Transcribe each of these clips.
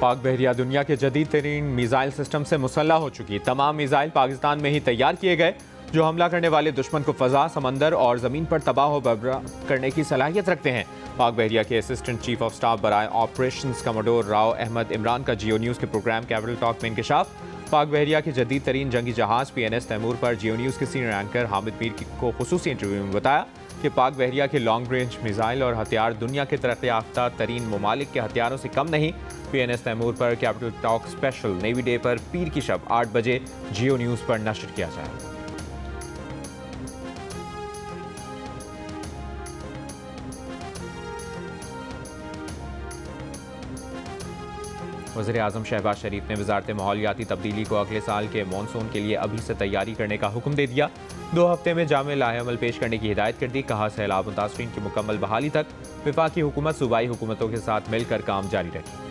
पाक बहरिया दुनिया के जदीद तरीन मिसाइल सिस्टम से मुसल्लह हो चुकी। तमाम मिसाइल पाकिस्तान में ही तैयार किए गए, जो हमला करने वाले दुश्मन को फजा, समंदर और ज़मीन पर तबाह व बर्बाद करने की सलाहियत रखते हैं। पाक बहरिया के असिस्टेंट चीफ ऑफ स्टाफ बराए ऑपरेशंस कमोडोर राव अहमद इमरान का जियो न्यूज़ के प्रोग्राम कैपिटल टॉक में इंकशाफ। पाक बहरिया के जदीद तरीन जंगी जहाज़ PNS तैमूर पर जियो न्यूज़ के सीनियर एंकर हामिद मीर को खुसूसी इंटरव्यू में बताया कि पाक बहरिया के लॉन्ग रेंज मिसाइल और हथियार दुनिया के तरक्की याफ्ता तरीन ममालिक के हथियारों से कम नहीं। PNS तैमूर पर capital talk special navy day पर पीर की शब 8 बजे जियो न्यूज़ पर नश्र किया जाएगा। वज़ीर आज़म शहबाज शरीफ ने वज़ारत माहौलियाती तब्दीली को अगले साल के मानसून के लिए अभी से तैयारी करने का हुक्म दे दिया। 2 हफ्ते में जामे लाहेअमल पेश करने की हिदायत कर दी। कहा, सैलाब मुतासरीन की मुकम्मल बहाली तक वफाकी हुकूमत सूबाई हुकूमतों के साथ मिलकर काम जारी रखेगी।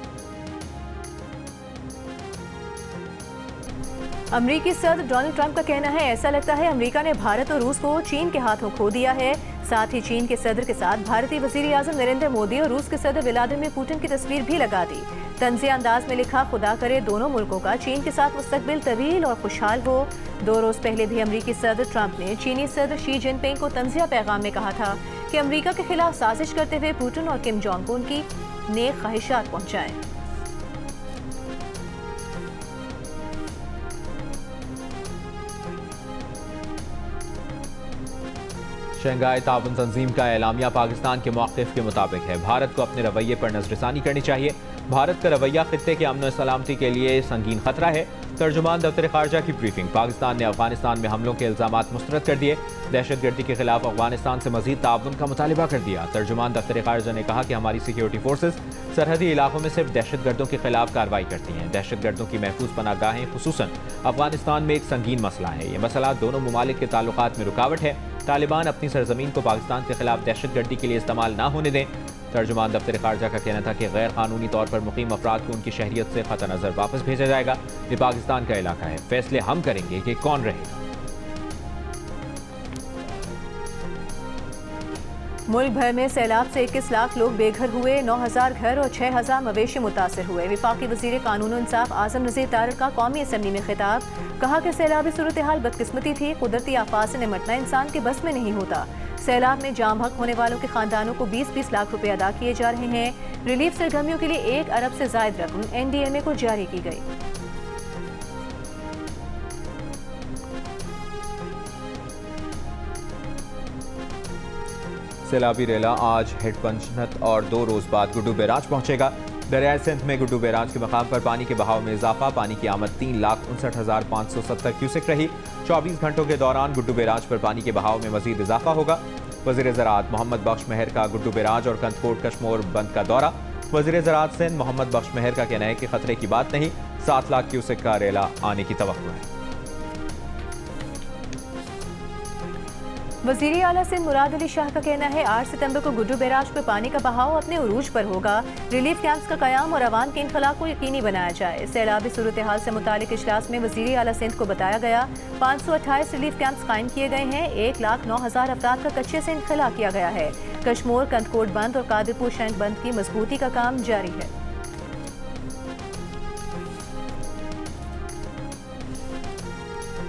अमरीकी सदर डोनाल्ड ट्रंप का कहना है, ऐसा लगता है अमरीका ने भारत और रूस को चीन के हाथों खो दिया है। साथ ही चीन के सदर के साथ भारतीय वज़ीर आज़म नरेंद्र मोदी और रूस के सदर व्लादिमीर पुतिन की तस्वीर भी लगा दी। तंज़िया अंदाज में लिखा, खुदा करे दोनों मुल्कों का चीन के साथ मुस्तकबिल तवील और खुशहाल हो। 2 रोज पहले भी अमरीकी सदर ट्रंप ने चीनी सदर शी जिनपिंग को तंज़िया पैगाम में कहा था कि अमरीका के खिलाफ साजिश करते हुए पुतिन और किम जोंग उन की नेक ख्वाहिशात पहुँचाएं। शंघाई ताउन तंजीम का एलामिया पाकिस्तान के मौक़िफ़ के मुताबिक है। भारत को अपने रवैये पर नज़रसानी करनी चाहिए। भारत का रवैया खित्ते के अमन और सलामती के लिए संगीन खतरा है। तर्जुमान दफ्तर खारजा की ब्रीफिंग। पाकिस्तान ने अफगानिस्तान में हमलों के इल्ज़ामात मुस्तरद कर दिए। दहशतगर्दी के खिलाफ अफगानिस्तान से मजीद ताउन का मुतालिबा कर दिया। तर्जुमान दफ्तर खारजा ने कहा कि हमारी सिक्योरिटी फोर्सेज सरहदी इलाकों में सिर्फ दहशतगर्दों के खिलाफ कार्रवाई करती हैं। दहशतगर्दों की महफूज पनाहगाहें खुसूसन अफगानिस्तान में एक संगीन मसला है। ये मसला दोनों ममालिक के ताल्लुकात में रुकावट है। तालिबान अपनी सरजमीन को पाकिस्तान के खिलाफ दहशतगर्दी के लिए इस्तेमाल ना होने दें। तर्जुमान दफ्तर खारजा का कहना था कि गैर कानूनी तौर पर मुकीम अफराद को उनकी शहरियत से क़तई नज़र वापस भेजा जाएगा। ये पाकिस्तान का इलाका है, फैसले हम करेंगे कि कौन रहेगा। मुल्क भर में सैलाब से 21 लाख लोग बेघर हुए। 9000 घर और 6000 मवेशी मुतासर हुए। वफाकी वज़ीर कानून और इंसाफ आज़म नज़ीर तारिक का कौमी असम्बली में खिताब। कहा कि सैलाबी सूरत हाल बदकिस्मती थी, कुदरती आफात से निमटना इंसान के बस में नहीं होता। सैलाब में जाम हक होने वालों के खानदानों को 20-20 लाख रुपए अदा किए जा रहे हैं। रिलीफ सरगर्मियों के लिए 1 अरब से जायद रकम NDMA को जारी की गई। सैलाबी रेला आज हेड पंचनत और 2 रोज बाद गुड्डू बैराज पहुंचेगा। दरियाए सिंध में गुड्डू बैराज के मकाम पर पानी के बहाव में इजाफा। पानी की आमद 3,59,570 क्यूसेक रही। 24 घंटों के दौरान गुड्डू बैराज पर पानी के बहाव में मजीद इजाफा होगा। वज़ीर ज़राअत मोहम्मद बख्श मेहर का गुड्डू बैराज और कंदकोट कशमोर बंद का दौरा। वज़ीर ज़राअत सिंध मोहम्मद बख्श मेहर का कहना है कि खतरे की बात नहीं, 7 लाख क्यूसेक का रेला आने की तवक्को है। वज़ीर आला सिंध मुराद अली शाह का कहना है, 8 सितंबर को गुड्डू बैराज पर पानी का बहाव अपने उरूज पर होगा। रिलीफ कैंप्स का कयाम और अवाम के इनखला को यकीनी बनाया जाए। सैलाबी सूरत हाल से मुतालिक इजलास में वज़ीर आला सिंध को बताया गया 528 रिलीफ कैंप्स कायम किए गए हैं। 1,09,000 अफराद का कच्चे से इनखला किया गया है। कशमोर, कंदकोट बंद और कादिरपुर शंख बंद की मजबूती का काम जारी है।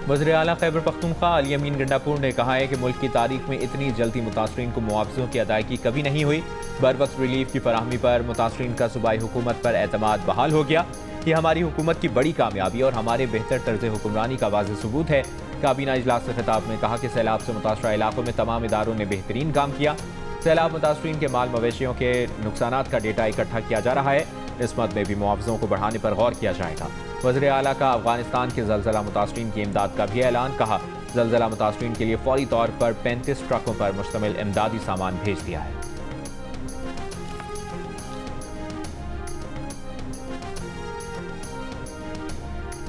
वज़ीर आला खैबर पख्तूनख्वा अली अमीन गंडापुर ने कहा है कि मुल्क की तारीख में इतनी जल्दी मुतासरीन को मुआवज़ों की अदायगी कभी नहीं हुई। बर वक्त रिलीफ की फराहमी पर मुतासरीन का सूबाई हुकूमत पर एतमाद बहाल हो गया। ये हमारी हुकूमत की बड़ी कामयाबी और हमारे बेहतर तर्ज हुक्मरानी का वाज़ेह सबूत है। काबीना इजलास से खिताब में कहा कि सैलाब से मुतासरा इलाकों में तमाम इदारों ने बेहतरीन काम किया। सैलाब मुतासरीन के माल मवेशियों के नुकसानात का डेटा इकट्ठा किया जा रहा है। इस मद में भी मुआवज़ों को बढ़ाने पर गौर किया जाएगा। वज़ीर आला का अफगानिस्तान के ज़लज़ला मुतासरीन की इमदाद का भी ऐलान। कहा, ज़लज़ला मुतासरीन के लिए फौरी तौर पर 35 ट्रकों पर मुश्तमिल इमदादी सामान भेज दिया है।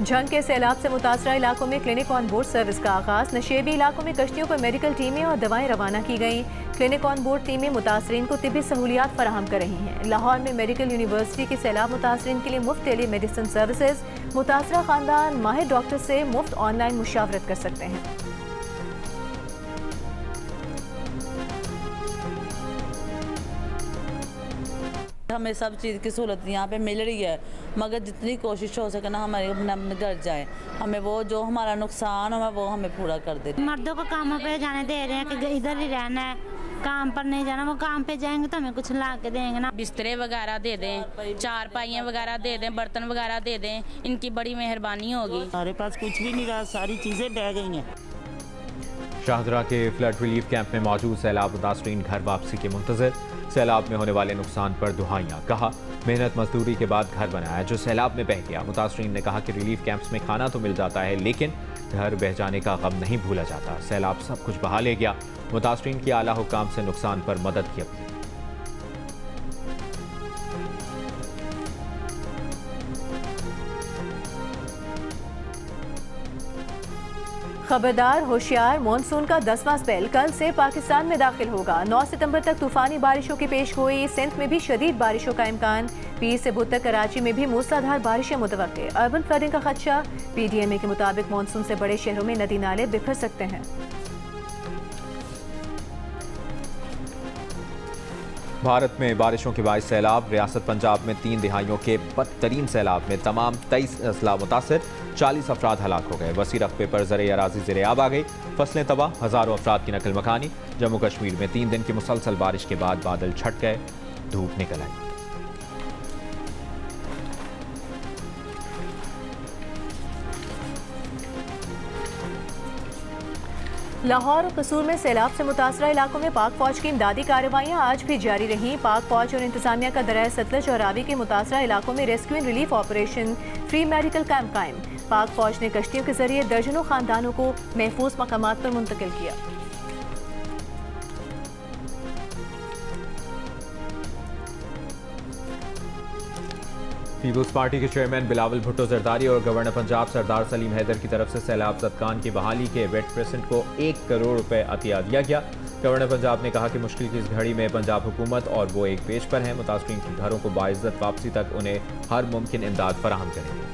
जंग के सैलाब से मुतासरा इलाकों में क्लिनिक ऑन बोर्ड सर्विस का आगाज। नशेबी इलाकों में कश्तियों पर मेडिकल टीमें और दवाएं रवाना की गई। क्लिनिक ऑन बोर्ड टीमें मुतासरीन को तिब्बी सहूलियात फराहम कर रही हैं। लाहौर में मेडिकल यूनिवर्सिटी की सैलाब मुतासरीन के लिए मुफ्त टेली मेडिसिन सर्विसेज। मुतासरा खानदान माहिर डॉक्टर से मुफ्त ऑनलाइन मुशावरत कर सकते हैं। हमें सब चीज़ की सहूलत यहाँ पे मिल रही है, मगर जितनी कोशिश हो सके ना हमारे अपने घर जाए, हमें वो जो हमारा नुकसान है वो हमें पूरा कर दे। मर्दों को कामों पे जाने दे रहे हैं कि इधर ही रहना है, काम पर नहीं जाना। वो काम पे जाएंगे तो हमें कुछ ला के देंगे ना। बिस्तरे वगैरह दे दें, चारपाइयाँ वगैरह दे दें, बर्तन वगैरह दे दें, इनकी बड़ी मेहरबानी होगी। हमारे पास कुछ भी नहीं रहा, सारी चीज़ें बह गई हैं। शाहदरा के फ्लड रिलीफ कैंप में मौजूद सैलाब मुतासरीन घर वापसी के मुंतज़िर। सैलाब में होने वाले नुकसान पर दुहाइयाँ। कहा, मेहनत मजदूरी के बाद घर बनाया जो सैलाब में बह गया। मुतासरीन ने कहा कि रिलीफ कैंप्स में खाना तो मिल जाता है लेकिन घर बह जाने का गम नहीं भूला जाता। सैलाब सब कुछ बहा ले गया। मुतासरीन की आला हुक्काम से नुकसान पर मदद की अपील। खबरदार, होशियार, मॉनसून का 10वां स्पेल कल से पाकिस्तान में दाखिल होगा। 9 सितंबर तक तूफानी बारिशों की पेशगोई। सिंध में भी शदीद बारिशों का इम्कान। पीर से बुध तक कराची में भी मूसलाधार बारिशें मुतवक्के। अर्बन फ्लडिंग का खदशा। पीडीएमए के मुताबिक मानसून से बड़े शहरों में नदी नाले बिखर सकते हैं। भारत में बारिशों के बाइस सैलाब। रियासत पंजाब में 3 दिहाइयों के बदतरीन सैलाब में तमाम 23 अजला मुतासर। 40 अफराद हलाक हो गए। वसी रकबे पर ज़रे अराज़ी ज़ेरे आब आ गई। फसलें तबाह। हज़ारों अफराद की नकल मकानी। जम्मू कश्मीर में 3 दिन की मुसलसल बारिश के बाद बादल छट गए, धूप निकल आई। लाहौर और कसूर में सैलाब से मुतासरा इलाकों में पाक फौज की इमदादी कार्रवाइयाँ आज भी जारी रहीं। पाक फौज और इंतजामिया का दरिया सतलज और रावी के मुतासरा इलाकों में rescue and relief operation free medical camp कायम। पाक फौज ने कश्तियों के जरिए दर्जनों खानदानों को महफूज मकामात पर मुंतकिल किया। पीपुल्स पार्टी के चेयरमैन बिलावल भुट्टो जरदारी और गवर्नर पंजाब सरदार सलीम हैदर की तरफ से सैलाब ज़दगान की बहाली के वेट प्रेजेंट को 1 करोड़ रुपए अतिया दिया गया। गवर्नर पंजाब ने कहा कि मुश्किल की इस घड़ी में पंजाब हुकूमत और वो एक पेज पर हैं। मुतासरीन के घरों को बाइज्जत वापसी तक उन्हें हर मुमकिन इमदाद फराहम करेंगे।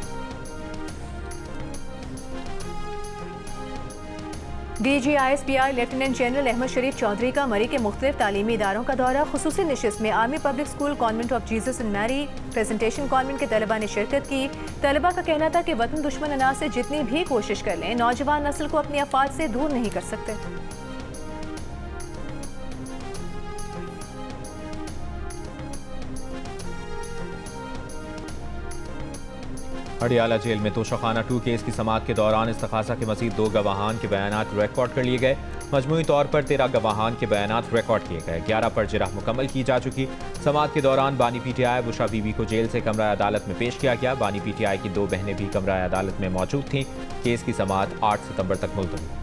DGISPI लेफ्टिनेंट जनरल अहमद शरीफ चौधरी का मरी के मुख्तलिफ तालीमी इदारों का दौरा। खुसूसी नशिस्त में army public school convent of Jesus and Mary presentation convent के तलबा ने शिरकत की। तलबा का कहना था कि वतन दुश्मन अनासर जितनी भी कोशिश कर लें, नौजवान नस्ल को अपनी अफवाद से दूर नहीं कर सकते। अडियाला जेल में तोशाखाना 2 केस की समाअत के दौरान इस्तखासा के मजीद 2 गवाहान के बयानात रिकॉर्ड कर लिए गए। मजमूई तौर पर 13 गवाहान के बयानात रिकॉर्ड किए गए। 11 पर जिरह मुकम्मल की जा चुकी। समाअत के दौरान बानी PTI बुशरा बीबी को जेल से कमरा अदालत में पेश किया गया। बानी PTI की 2 बहनें भी कमरा अदालत में मौजूद थीं। केस की समाअत 8 सितंबर तक मुलतवी।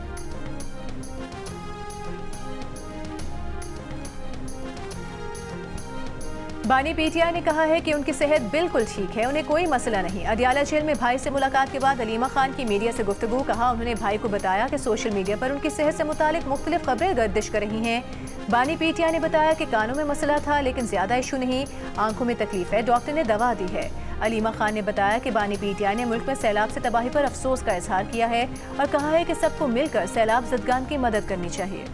बानी PTI ने कहा है कि उनकी सेहत बिल्कुल ठीक है, उन्हें कोई मसला नहीं। अडियाला जेल में भाई से मुलाकात के बाद अलीमा खान की मीडिया से गुफ्तगू। कहा, उन्होंने भाई को बताया कि सोशल मीडिया पर उनकी सेहत से मुतालिक मुख्तलिफ खबरें गर्दिश कर रही हैं। बानी PTI ने बताया कि कानों में मसला था लेकिन ज्यादा इशू नहीं, आंखों में तकलीफ है, डॉक्टर ने दवा दी है। अलीमा खान ने बताया कि बानी PTI ने मुल्क में सैलाब से तबाही पर अफसोस का इजहार किया है और कहा है कि सबको मिलकर सैलाब ज़दगान की मदद करनी चाहिए।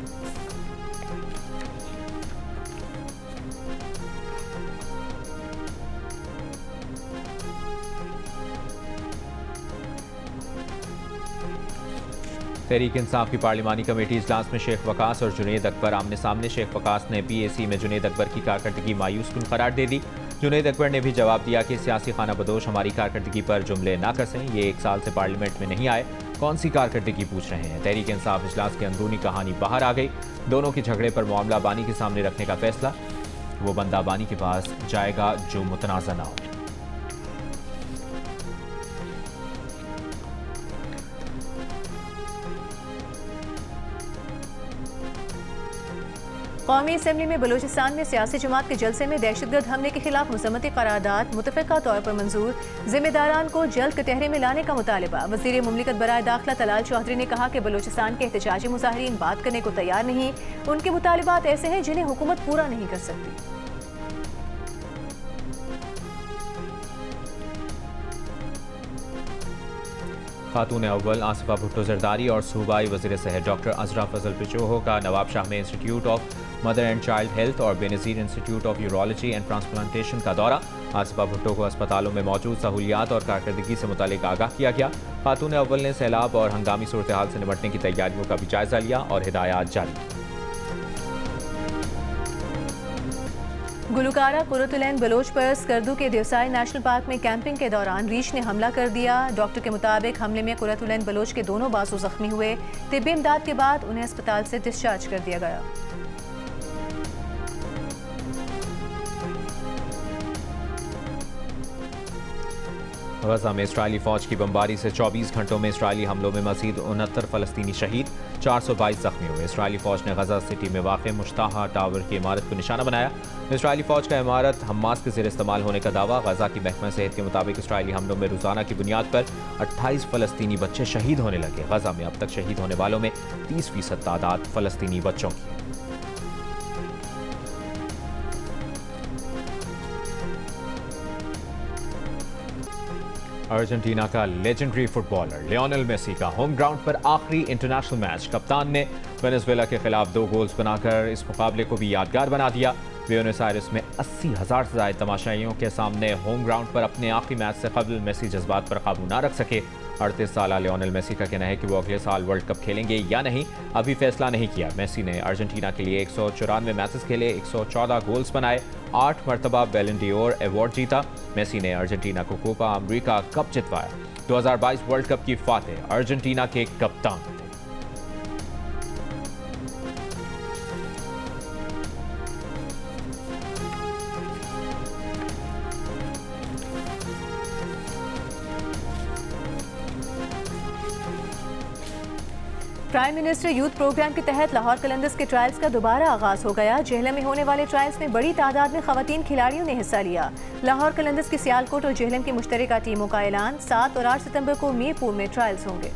तहरीक इंसाफ की पार्लिमानी कमेटी इजलास में शेख वकास और जुनेद अकबर आमने सामने। शेख वकास ने PAC में जुनेद अकबर की कारकर्दगी मायूस कुन करार दे दी। जुनेद अकबर ने भी जवाब दिया कि सियासी खाना बदोश हमारी कारकर्दगी पर जुमले ना कसें, ये 1 साल से पार्लियामेंट में नहीं आए, कौन सी कारकर्दगी पूछ रहे हैं। तहरीक इंसाफ इजलास की अंदरूनी कहानी बाहर आ गई। दोनों के झगड़े पर मामला बानी के सामने रखने का फैसला। वो बंदा बानी के पास जाएगा जो मुतनाज़ा ना हो। कौमी असम्बली में बलूचिस्तान में सियासी जमात के जलसे में दहशतगर्द हमले के खिलाफ मुज़म्मती करारदाद मुतफ़िक़ा तौर पर मंजूर। जिम्मेदारान को जल्द कटहरे में लाने का मुतालिबा। वज़ीर मुमलिकत बराए दाखिला तलाल चौधरी ने कहा कि बलूचिस्तान के एहतजाजी मुजाहिरीन बात करने को तैयार नहीं। उनके मुतालिबात ऐसे हैं जिन्हें हुकूमत पूरा नहीं कर सकती। खातून अव्वल आसिफा भुट्टो जरदारी और सूबाई वज़ीर सेहत डॉक्टर अजरा फजल पिचोहो का नवाब शाह में institute of mother and child health और Benazir institute of urology and transplantation का दौरा। आसिफा भुट्टो को अस्पतालों में मौजूद सहूलियात और कारकर्दगी से मुतालिक आगाह किया गया। खातून अव्वल ने सैलाब और हंगामी सूरत हाल से निपटने की तैयारियों का भी जायजा लिया और हिदायत जारी की। गुलकारा कुरतुलैन बलोच पर स्कर्दू के देवसाई नेशनल पार्क में कैंपिंग के दौरान रीछ ने हमला कर दिया। डॉक्टर के मुताबिक हमले में कुरतुलैन बलोच के दोनों बाजू जख्मी हुए। तिब्बी इमदाद के बाद उन्हें अस्पताल से डिस्चार्ज कर दिया गया। गजा में इसराइली फौज की बमबारी से 24 घंटों में इसराइली हमलों में मजीद 69 फलस्तीनी शहीद, 422 जख्मी हुए। इसराइली फौज ने गजा सिटी में वाक़ मुश्ताहा टावर की इमारत को निशाना बनाया। इसराइली फौज का इमारत हमास के ज़ेर इस्तेमाल होने का दावा। गजा की महकमा सेहत के मुताबिक इसराइली हमलों में रोज़ाना की बुनियाद पर 28 फलस्तीनी बच्चे शहीद होने लगे। गजा में अब तक शहीद होने वालों में 30% तादाद फलस्तीनी बच्चों की है। अर्जेंटीना का लेजेंडरी फुटबॉलर लियोनेल मेसी का होम ग्राउंड पर आखिरी इंटरनेशनल मैच। कप्तान ने वेनेजुएला के खिलाफ 2 गोल्स बनाकर इस मुकाबले को भी यादगार बना दिया। ब्यूनस आयर्स में 80,000 से ज़्यादा तमाशाइयों के सामने होम ग्राउंड पर अपने आखिरी मैच से कबल मेसी जज्बात पर काबू ना रख सके। 38 साल लियोनेल मेसी का कहना है कि वो अगले साल वर्ल्ड कप खेलेंगे या नहीं, अभी फैसला नहीं किया। मेसी ने अर्जेंटीना के लिए 194 मैचेस खेले, 114 गोल्स बनाए, 8 मरतबा बैलन डोर अवार्ड जीता। मेसी ने अर्जेंटीना को कोपा अमेरिका कप जितवाया। 2022 वर्ल्ड कप की फातेह अर्जेंटीना के कप्तान थे। प्राइम मिनिस्टर यूथ प्रोग्राम के तहत लाहौर कलंदर्स के ट्रायल्स का दोबारा आगाज हो गया। जेहलम में होने वाले ट्रायल्स में बड़ी तादाद में खवातीन खिलाड़ियों ने हिस्सा लिया। लाहौर कलंदर्स की सियालकोट और जेहलम की मुश्तरका टीमों का ऐलान। 7 और 8 सितंबर को मीरपुर में ट्रायल्स होंगे।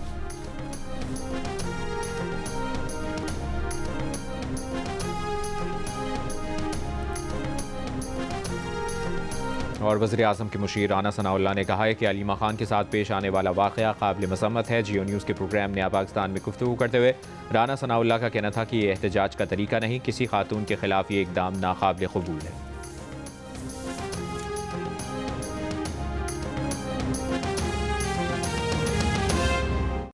और वज़ीर-ए-आज़म के मुशीर राना सनाउल्लाह ने कहा है कि अलीमा खान के साथ पेश आने वाला वाक़या काबिल मज़म्मत है। जियो न्यूज़ के प्रोग्राम नया पाकिस्तान में गुफ्तगू करते हुए राना सनाउल्लाह का कहना था कि यह एहतजाज का तरीका नहीं, किसी खातून के खिलाफ ये इक़दाम नाकाबिल क़बूल है।